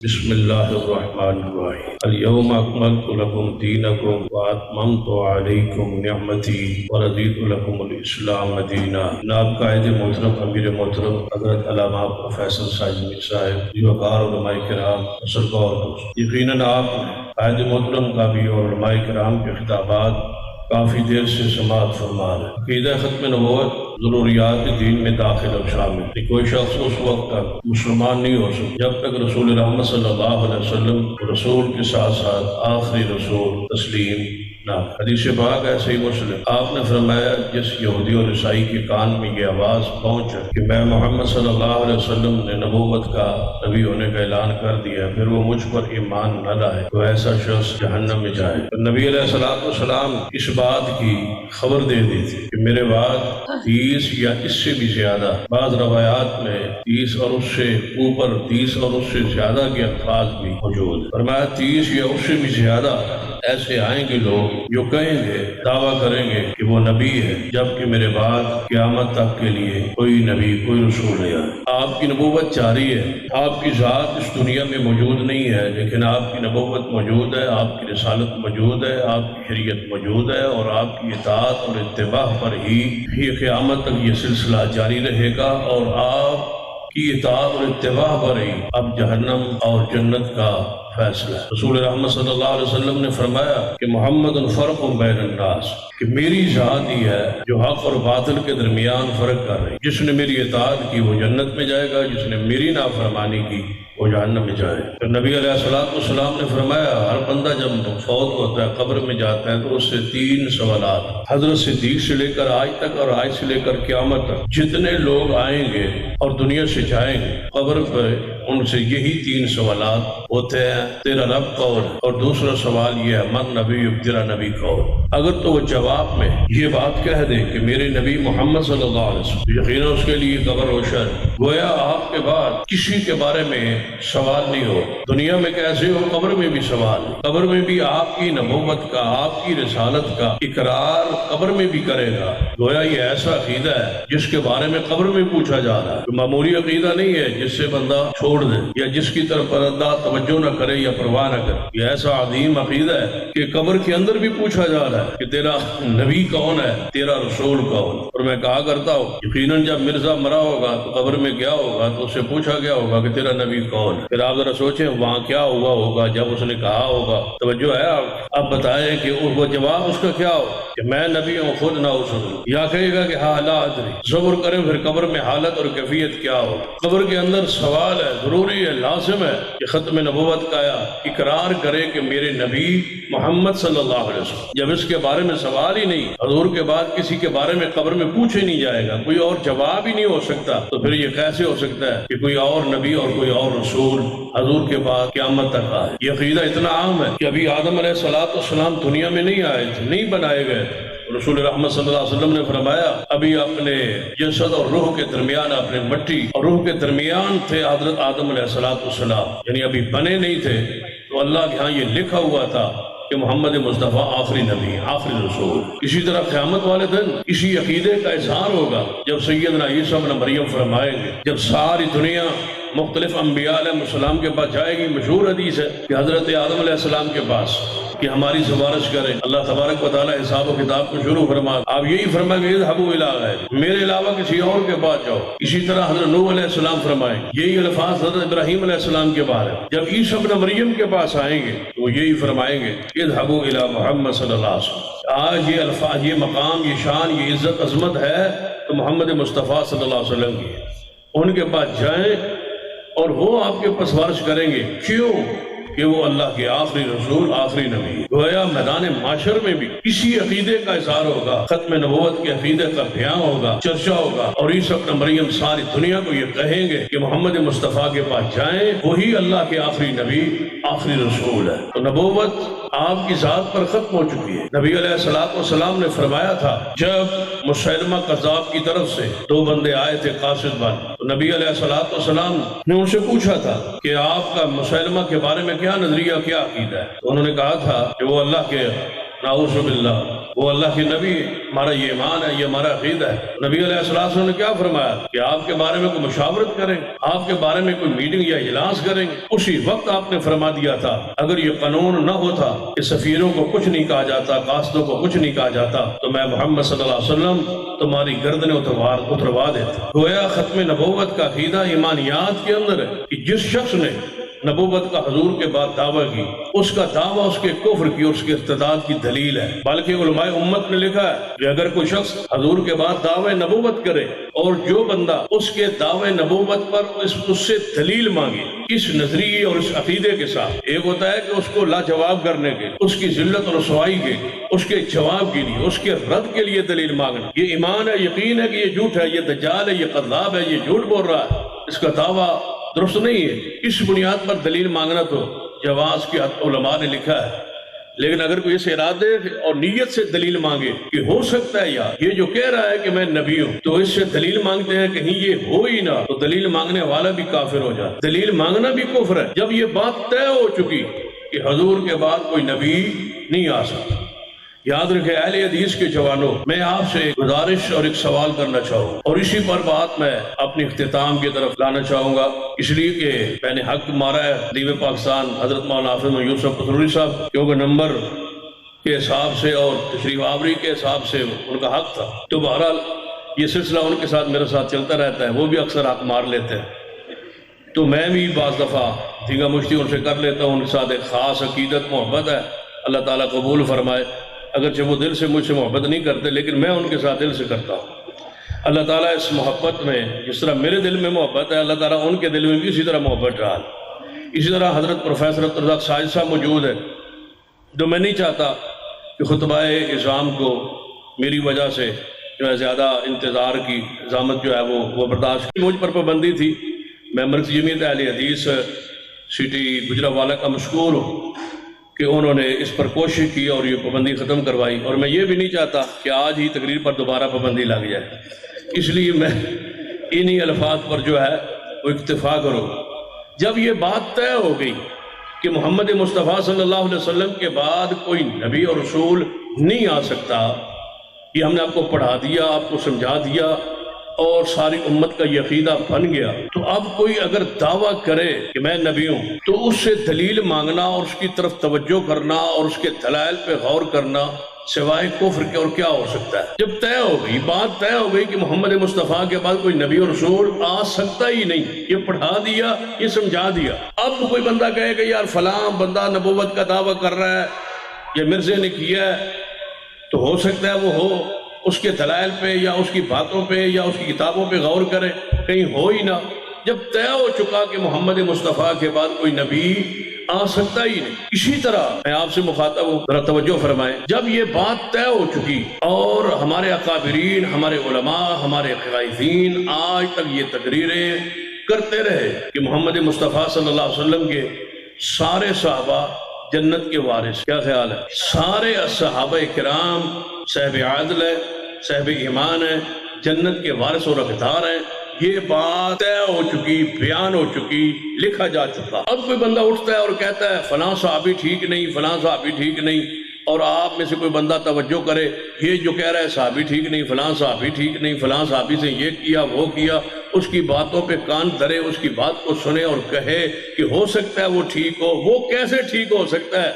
بسم اللہ الرحمن الرحیم اليوم اکملت لکم دینکم واتممت علیکم نعمتی ورضیت لکم الاسلام دینا۔ جناب قائد محترم امیر محترم حضرت علامہ پروفیسر ساجد میر صاحب، وقار علماء کرام، سرکار دوست، یقیناً آپ قائد محترم کا بھی اور علماء کرام کے خطابات کافی دیر سے سماعت فرما رہے ہیں۔ عقیدہ ختم نبوت ضروریات دین میں داخل اور شامل۔ کوئی شخص اس وقت تک مسلمان نہیں ہو سکتا جب تک رسول رحمت صلی اللہ علیہ وسلم رسول کے ساتھ ساتھ آخری رسول تسلیم نہ۔ حدیث پاک ہے صحیح مسلم، آپ نے فرمایا جس یہودی اور عیسائی کے کان میں یہ آواز پہنچ کہ میں محمد صلی اللہ علیہ وسلم نے نبوت کا نبی ہونے کا اعلان کر دیا، پھر وہ مجھ پر ایمان نہ لائے تو ایسا شخص جہنم میں جائے۔ نبی علیہ السلام اس بات کی خبر دے دی تھی کہ میرے بعد 30 یا اس سے بھی زیادہ، بعض روایات میں 30 اور اس سے اوپر 30 اور اس سے زیادہ کے الفاظ بھی موجود ہیں۔ فرمایا 30 یا اس سے بھی زیادہ ایسے آئیں گے لوگ جو کہیں گے، دعویٰ کریں گے کہ وہ نبی ہے، جبکہ میرے بعد قیامت تک کے لیے کوئی نبی کوئی رسول نہیں آئے۔ آپ کی نبوت جاری ہے، آپ کی ذات اس دنیا میں موجود نہیں ہے، لیکن آپ کی نبوت موجود ہے، آپ کی رسالت موجود ہے، آپ کی شریعت موجود ہے، اور آپ کی اطاعت اور اتباع پر ہی یہ قیامت تک یہ سلسلہ جاری رہے گا، اور آپ کی اطاعت اور اتباع پر ہی اب جہنم اور جنت کا فیصلہ ہے۔ رسول رحمت صلی اللہ علیہ وسلم نے فرمایا کہ محمد فرق بین الناس، کہ میری ذات ہی ہے جو حق اور باطل کے درمیان فرق کر رہی۔ جس نے میری اطاعت کی وہ جنت میں جائے گا، جس نے میری نافرمانی کی وہ جہنم میں جائے۔ پھر نبی علیہ السلام نے فرمایا ہر بندہ جب فوت ہوتا ہے قبر میں جاتا ہے تو اس سے 3 سوالات، حضرت صدیق سے لے کر آج تک اور آج سے لے کر قیامت تک جتنے لوگ آئیں گے اور دنیا سے جائیں گے قبر پہ، ان سے یہی 3 سوالات ہوتے ہیں۔ تیرا رب کون؟ اور دوسرا سوال یہ ہے من نبی، تیرا نبی کون؟ اگر تو وہ جواب میں یہ بات کہہ دے کہ میرے نبی محمد صلی اللہ علیہ وسلم، یقینا اس کے لیے قبر روشن، گویا آپ کے بعد کسی کے بارے میں سوال نہیں ہو۔ دنیا میں کیسے ہو، قبر میں بھی سوال، قبر میں بھی آپ کی نبوت کا، آپ کی رسالت کا اقرار قبر میں بھی کرے گا۔ گویا یہ ایسا عقیدہ ہے جس کے بارے میں قبر میں پوچھا جا رہا ہے، معمولی عقیدہ نہیں ہے جس سے بندہ چھوڑ دے یا جس کی طرف بندہ توجہ نہ کرے یا پرواہ نہ کرے۔ یہ ایسا عظیم عقیدہ ہے کہ قبر کے اندر بھی پوچھا جا رہا ہے کہ تیرا نبی کون ہے، تیرا رسول کون۔ اور میں کہا کرتا ہوں یقیناً جب مرزا مرا ہوگا تو قبر میں گیا ہوگا تو اس سے پوچھا گیا ہوگا کہ تیرا نبی کون ہے۔ پھر آپ ذرا سوچیں وہاں کیا ہوا ہوگا جب اس نے کہا ہوگا، توجہ ہے آپ؟ اب بتائیں کہ وہ جواب اس کا کیا ہو کہ میں نبی ہوں خود نہ ہو سکوں، یا کہے گا کہ ہاں لا ادری۔ صبر کریں پھر قبر میں حالت اور کیفیت کیا ہو۔ قبر کے اندر سوال ہے، ضروری ہے، لازم ہے کہ ختم نبوت کا اقرار کرے کہ میرے نبی محمد صلی اللہ علیہ وسلم۔ جب اس کے بارے میں سوال ہی نہیں، حضور کے بعد کسی کے بارے میں قبر میں پوچھے نہیں جائے گا، کوئی اور جواب ہی نہیں ہو سکتا، تو پھر یہ کیسے ہو سکتا ہے کہ کوئی اور نبی اور کوئی اور رسول حضور کے بعد قیامت تک آئے؟ یہ عقیدہ اتنا عام ہے کہ ابھی آدم علیہ السلام دنیا میں نہیں آئے تھے، نہیں بنائے گئے تھے۔ رسول رحمت صلی اللہ علیہ وسلم نے فرمایا ابھی اپنے جسد اور روح کے درمیان، اپنے مٹی اور روح کے درمیان تھے حضرت آدم علیہ السلام، یعنی ابھی بنے نہیں تھے، تو اللہ کے ہاں یہ لکھا ہوا تھا کہ محمد مصطفیٰ آخری نبی، آخری رسول۔ اسی طرح قیامت والے دن اسی عقیدے کا اظہار ہوگا جب سیدنا عیسیٰ ابن مریم فرمائیں گے، جب ساری دنیا مختلف انبیاء علیہ السلام کے پاس جائے گی۔ مشہور حدیث ہے کہ حضرت آدم علیہ السلام کے پاس کہ ہماری سفارش کریں، اللہ تبارک و تعالیٰ حساب و کتاب کو شروع فرما، آپ یہی فرمائیں گے اذهبوا الی غیری، میرے علاوہ کسی اور کے پاس جاؤ۔ اسی طرح حضرت نوح علیہ السلام فرمائیں، یہی الفاظ حضرت ابراہیم علیہ السلام کے بارے میں جب عیسیٰ ابن مریم کے پاس آئیں گے تو وہ یہی فرمائیں گے اذهبوا الی محمد صلی اللہ علیہ وسلم۔ آج یہ الفاظ، یہ مقام، یہ شان، یہ عزت عظمت ہے تو محمد مصطفیٰ صلی اللہ علیہ وسلم کی ہے۔ ان کے پاس جائیں اور وہ آپ کے پاس سفارش کریں گے، کیوں کہ وہ اللہ کے آخری رسول، آخری نبی۔ گویا میدان معاشر میں بھی اسی عقیدے کا اظہار ہوگا، ختم نبوت کے عقیدے کا بیان ہوگا، چرچا ہوگا، اور عیسیٰ ابن مریم ساری دنیا کو یہ کہیں گے کہ محمد مصطفیٰ کے پاس جائیں، وہی اللہ کے آخری نبی، آخری رسول ہے۔ تو نبوت آپ کی ذات پر ختم ہو چکی ہے۔ نبی علیہ السلام نے فرمایا تھا جب مسیلمہ کذاب کی طرف سے 2 بندے آئے تھے قاصد بن، تو نبی علیہ السلام نے ان سے پوچھا تھا کہ آپ کا مسیلمہ کے بارے میں کیا نظریہ، کیا عقیدہ ہے؟ تو انہوں نے کہا تھا کہ وہ اللہ کے نعوذ باللہ، وہ اللہ کے نبی، ہمارا یہ ایمان ہے، یہ ہمارا عقیدہ ہے۔ نبی علیہ السلام نے کیا فرمایا کہ آپ کے بارے میں کوئی مشاورت کریں، آپ کے بارے میں کوئی میٹنگ یا اجلاس کریں، اسی وقت آپ نے فرما دیا تھا اگر یہ قانون نہ ہوتا کہ سفیروں کو کچھ نہیں کہا جاتا، قاصدوں کو کچھ نہیں کہا جاتا، تو میں محمد صلی اللہ علیہ وسلم تمہاری گردنیں اتروا دیتا۔ گویا ختم نبوت کا عقیدہ ایمانیات کے اندر ہے کہ جس شخص نے نبوت کا حضور کے بعد دعویٰ کی، اس کا دعویٰ اس کے کفر کی اور اس کے ارتداد کی دلیل ہے۔ بلکہ علماء امت نے لکھا ہے کہ اگر کوئی شخص حضور کے بعد دعوی نبوت کرے اور جو بندہ اس کے دعوی نبوت پر اس سے دلیل مانگے، اس نظریے اور اس عقیدے کے ساتھ، ایک ہوتا ہے کہ اس کو لاجواب کرنے کے، اس کی ذلت اور رسوائی کے، اس کے جواب کے لیے، اس کے رد کے لیے دلیل مانگنا، یہ ایمان ہے، یقین ہے کہ یہ جھوٹ ہے، یہ دجال ہے، یہ قذاب ہے، یہ جھوٹ بول رہا ہے، اس کا دعویٰ درست نہیں ہے، اس بنیاد پر دلیل مانگنا تو جواز کی علماء نے لکھا ہے۔ لیکن اگر کوئی اس ارادے اور نیت سے دلیل مانگے کہ ہو سکتا ہے یا یہ جو کہہ رہا ہے کہ میں نبی ہوں، تو اس سے دلیل مانگتے ہیں کہیں یہ ہو ہی نہ، تو دلیل مانگنے والا بھی کافر ہو جاتا۔ دلیل مانگنا بھی کفر ہے جب یہ بات طے ہو چکی کہ حضور کے بعد کوئی نبی نہیں آ سکتا۔ یاد رکھے اہل حدیث کے جوانوں، میں آپ سے گزارش اور ایک سوال کرنا چاہوں اور اسی پر بات میں اپنی اختتام کی طرف لانا چاہوں گا، اس لیے کہ میں نے حق مارا ہے دیو پاکستان حضرت مولانا حافظ یوسف قصوری صاحب، کیونکہ نمبر کے حساب سے اور تشریف آوری کے حساب سے ان کا حق تھا، تو بہرحال یہ سلسلہ ان کے ساتھ میرے ساتھ چلتا رہتا ہے، وہ بھی اکثر حق مار لیتے ہیں، تو میں بھی بعض دفعہ دیگا مشتی ان سے کر لیتا ہوں، ان کے ساتھ ایک خاص عقیدت محبت ہے، اللہ تعالیٰ قبول فرمائے، اگرچہ وہ دل سے مجھ سے محبت نہیں کرتے لیکن میں ان کے ساتھ دل سے کرتا ہوں۔ اللہ تعالیٰ اس محبت میں جس طرح میرے دل میں محبت ہے، اللہ تعالیٰ ان کے دل میں بھی اسی طرح محبت ڈال۔ اسی طرح حضرت پروفیسر عبدالرزاق ساجد صاحب موجود ہے، جو میں نہیں چاہتا کہ خطبہ اعظام کو میری وجہ سے جو ہے زیادہ انتظار کی زحمت جو ہے وہ برداشت کی، مجھ پر پابندی تھی، میں مرکزی جمعیت اہل حدیث سٹی گجرانوالہ کا مشکور ہوں کہ انہوں نے اس پر کوشش کی اور یہ پابندی ختم کروائی، اور میں یہ بھی نہیں چاہتا کہ آج ہی تقریر پر دوبارہ پابندی لگ جائے، اس لیے میں انہی الفاظ پر جو ہے وہ اکتفا کروں۔ جب یہ بات طے ہو گئی کہ محمد مصطفیٰ صلی اللہ علیہ وسلم کے بعد کوئی نبی اور رسول نہیں آ سکتا، یہ ہم نے آپ کو پڑھا دیا، آپ کو سمجھا دیا اور ساری امت کا یہ عقیدہ بن گیا، تو اب کوئی اگر دعویٰ کرے کہ میں نبی ہوں تو اس سے دلیل مانگنا اور اس کی طرف توجہ کرنا اور اس کے دلائل پہ غور کرنا سوائے کفر کے اور کیا ہو سکتا ہے؟ جب طے ہو گئی، بات طے ہو گئی کہ محمد مصطفیٰ کے بعد کوئی نبی اور رسول آ سکتا ہی نہیں، یہ پڑھا دیا، یہ سمجھا دیا، اب کوئی بندہ کہے کہ یار فلاں بندہ نبوت کا دعویٰ کر رہا ہے، یہ مرزے نے کیا ہے، تو ہو سکتا ہے وہ ہو، اس کے دلائل پہ یا اس کی باتوں پہ یا اس کی کتابوں پہ غور کرے، کہیں ہو ہی نہ۔ جب طے ہو چکا کہ محمد مصطفیٰ کے بعد کوئی نبی آ سکتا ہی نہیں، اسی طرح میں آپ سے مخاطب ہوں، ذرا توجہ فرمائیں، جب یہ بات طے ہو چکی اور ہمارے اکابرین، ہمارے علماء، ہمارے قائدین آج تک یہ تقریریں کرتے رہے کہ محمد مصطفیٰ صلی اللہ علیہ وسلم کے سارے صحابہ جنت کے وارث، کیا خیال ہے؟ سارے صحابہ کرام صاحب عادل ہے، صاحب ایمان ہے، جنت کے وارث اور حقدار ہیں، یہ بات طے ہو چکی، بیان ہو چکی، لکھا جا چکا۔ اب کوئی بندہ اٹھتا ہے اور کہتا ہے فلاں صحابی ٹھیک نہیں، فلاں صحابی ٹھیک نہیں، اور آپ میں سے کوئی بندہ توجہ کرے، یہ جو کہہ رہا ہے صحابی ٹھیک نہیں، فلاں صحابی ٹھیک نہیں، فلاں صحابی سے یہ کیا وہ کیا، اس کی باتوں پہ کان دھرے، اس کی بات کو سنے اور کہے کہ ہو سکتا ہے وہ ٹھیک ہو۔ وہ کیسے ٹھیک ہو سکتا ہے؟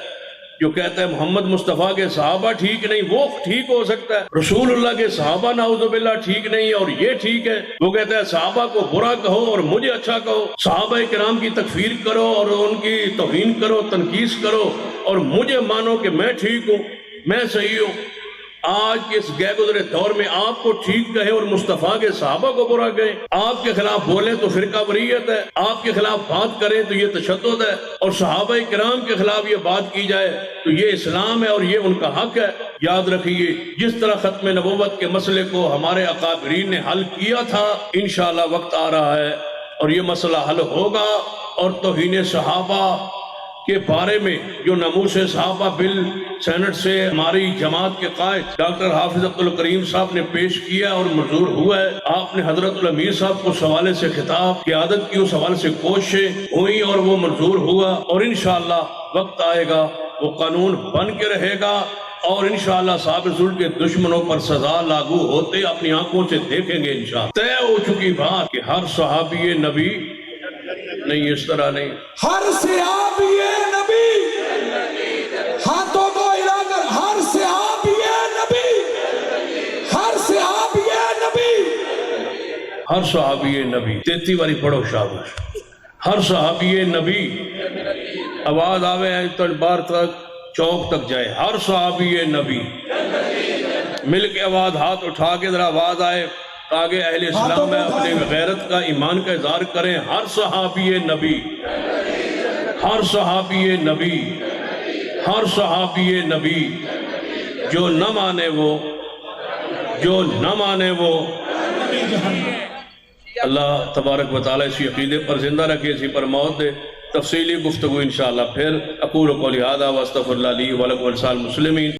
جو کہتا ہے محمد مصطفیٰ کے صحابہ ٹھیک نہیں، وہ ٹھیک ہو سکتا ہے؟ رسول اللہ کے صحابہ نعوذ باللہ ٹھیک نہیں اور یہ ٹھیک ہے؟ وہ کہتا ہے صحابہ کو برا کہو اور مجھے اچھا کہو، صحابہ کرام کی تکفیر کرو اور ان کی توہین کرو، تنقیص کرو، اور مجھے مانو کہ میں ٹھیک ہوں، میں صحیح ہوں۔ آج کے اس گئے گزرے دور میں آپ کو ٹھیک کہے اور مصطفیٰ کے صحابہ کو برا کہے، آپ کے خلاف بولیں تو فرقہ واریت ہے، آپ کے خلاف بات کریں تو یہ تشدد ہے، اور صحابہ کرام کے خلاف یہ بات کی جائے تو یہ اسلام ہے اور یہ ان کا حق ہے۔ یاد رکھیے، جس طرح ختم نبوت کے مسئلے کو ہمارے اکابرین نے حل کیا تھا، انشاءاللہ وقت آ رہا ہے اور یہ مسئلہ حل ہوگا، اور توہین صحابہ کے بارے میں جو ناموس صحابہ بل سینٹ سے ہماری جماعت کے قائد ڈاکٹر حافظ عبدالکریم صاحب نے پیش کیا اور منظور ہوا ہے، آپ نے حضرت الامیر صاحب کو اس حوالے سے خطاب قیادت کی، اس حوالے سے کوششیں ہوئی اور وہ منظور ہوا، اور انشاءاللہ وقت آئے گا وہ قانون بن کے رہے گا اور انشاءاللہ صاحب رسول کے دشمنوں پر سزا لاگو ہوتے اپنی آنکھوں سے دیکھیں گے انشاءاللہ۔ طے ہو چکی بات کہ ہر صحابی نبی نہیں، اس طرح نہیں، ہر صحابی نبی، ہاتھوں کو ہلا کر ہر صحابی نبی، ہر صحابی نبی، ہر صحابی نبی 33 باری پڑھو شاباش۔ ہر صحابی نبی، آواز آوے ہے تلبار تک، چوک تک جائے، ہر صحابی نبی، مل کے آواز ہاتھ اٹھا کے ذرا آواز آئے تاکہ اہل اسلام میں اپنے غیرت کا ایمان کا اظہار کریں۔ ہر صحابی نبی، ہر صحابی نبی، ہر صحابی نبی، جو نہ مانے وہ، جو نہ مانے وہ، اللہ تبارک و تعالیٰ اسی عقیدے پر زندہ رکھے، اسی پر موت دے۔ تفصیلی گفتگو انشاءاللہ پھر۔ اقول قولی ھذا واستغفر اللہ لی ولکم ولسائر المسلمین۔